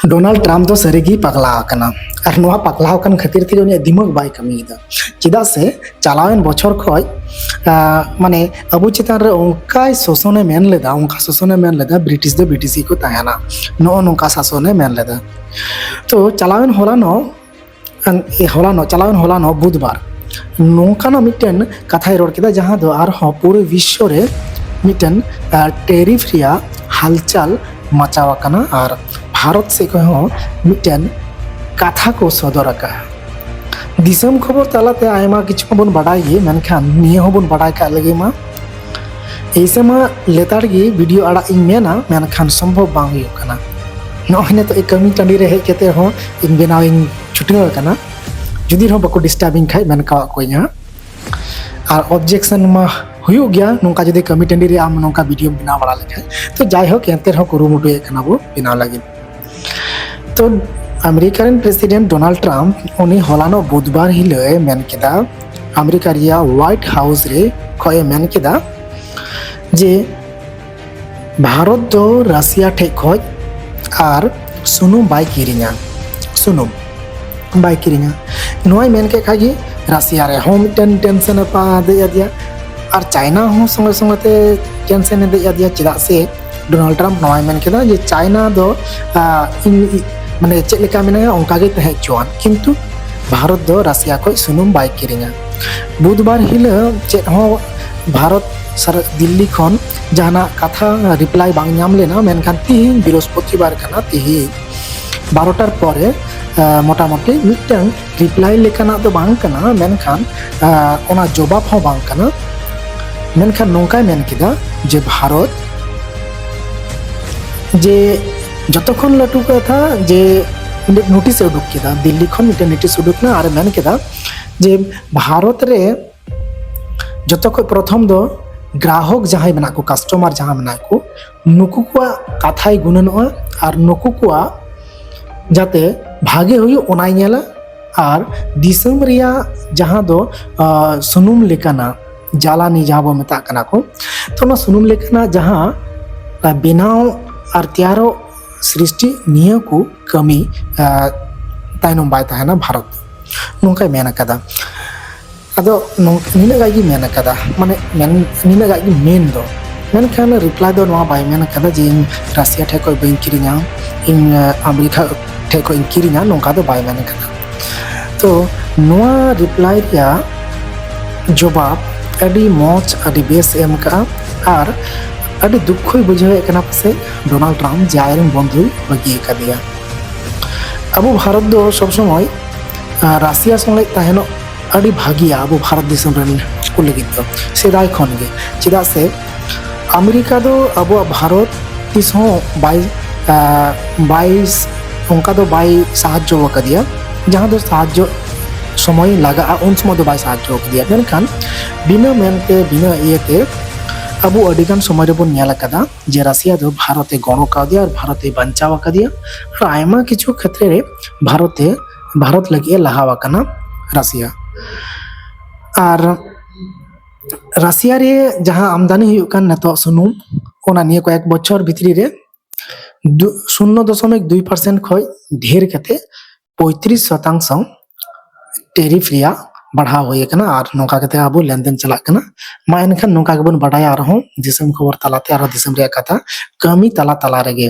Donald Trump तो सारीगी पगला आकना और नोआ पगला आकन खातिर ते उनी दिमाग बाय कमीदा चेदा से चालावेन बछर खय माने अबु चितान रे उनका शोषणे मेन लेदा उनका शोषणे मेन लेदा ब्रिटिश दो ब्रिटिश को तायाना नो नोका शासने मेन लेदा तो चालावेन चालावेन होलानो बुधवार नोकाना मिटन कथाय रोड केदा जहां दो आर हो पूरे विश्व रे मिटन टेरिफ रिया हालचाल मचावाकना और भारत से कहो मिटन कथा को सदरका दिसम खबर तालाते आयमा किछु बन बाडाय गे मेनखान निये होबन बाडाय का लगे मा ऐसे मा लेतार गे वीडियो आड़ा इन मेना मेनखान संभव बांग हुयो कना नोहने तो एक कमी टंडी रे हेज केते हो इन बेनाविंग छुटियो कना जुदी हो बको डिस्टर्बिंग खाय मेनका कोइया और ऑब्जेक्शन मा हुयो गया नोका जदि कमी टंडी रे आम नोका वीडियो बना बड़ा लेखे तो जाय हो केंते हो कुरुमुटु एकना बो बिना लगे तो अमेरिकान प्रेसिडेंट डोनाल्ड ट्रम्प उनी हलानो बुधवार हिले मेन केदा अमेरिका रिया व्हाइट हाउस रे खय मेन केदा जे भारत दो रशिया ठे खय आर सुनुम बाय किरिङा सुनुम बाय किरिङा नोय मेन के खागी रशिया रे होम टेंशन पा दे दिया और चाइना हो संगे संगे ते टेंशन दे दिया चेदा से डोनाल्ड ट्रम्प नोय मेन केदा जे चाइना दो माने चेक लेका मेना उनका गे तहे चोन किंतु भारत दो रशिया को सुनुम बाय किरिङा बुधवार हिले चेक हो भारत सर दिल्ली खन जहाना कथा रिप्लाई बांग नाम लेना मेनखान तिहिं बृहस्पतिवार कना तिहिं 12टार परे मोटामुटी मिटन रिप्लाई लेकाना तो बांग कना मेनखान ओना जवाब हो बांग कना मेनखान नोंका मेन किदा जे भारत जे जतखन लटू कथा जे नोटिस उडुक किदा दिल्ली खन मिटन नोटिस उडुक ना और मेन किदा जे भारत रे जतख प्रथम दो ग्राहक जहां बना को कस्टमर जहां बना को नुकु को कथाय गुणनोआ और नुकु को जाते भागे हुई ओनाय नेला और दिसम रिया जहां दो सुनुम लेकाना जालानी जहां बो मेता कना को तो ना सुनुम लेकाना जहां बिनाव और त्यारो सृष्टि निया को कमी ताइनम बाय ताहना भारत नोंका मेन कदा अदो निना गागी मेन कदा माने निना गागी मेन दो मेनखान रिप्लाई दो नवा बाय मेन कदा जे रशिया ठे कोई बैंक किरिङा इन अमेरिका ठे कोई किरिङा नोंका दो बाय मेन कदा तो नवा रिप्लाई रिया जवाब अडी मोच अडी बेस एम का और अडी दुखोय बुझावे कना पसे डोनाल्ड ट्रम्प जायरन बंधु बगी का दिया अब भारत दो सब समय रशिया संगे ताहेनो अड़ी भागिया अब भारत देश को लगित दो सेदाय खन गे चेदा से अमेरिका दो अब भारत तीस बाईस उनका दो बाई साहाज्य कदिया जहां दो साहाज्य समय लगा उन समय दो बाई साहाज्य कदिया मेनखान बिना मेनते बिना इयते अब अडिगान समय रे बन नेल कदा जे रशिया दो भारते गणो का दिया और भारते बंचावा कदिया और आयमा किछु क्षेत्र रे भारत लगे लहावा कना रशिया और रशिया रे जहां आमदानी हुई कान नतो सुनुम ओना निये को एक बछर भितरी रे 0.2% खय ढेर कते 35% टेरिफ रिया बढ़ा होय कना और नोका कते अब लेनदेन चला कना मा एनखान नोका के बन बढ़ाया और हो दिसम खबर तलाते और दिसम रे कथा कमी तला तला रेगे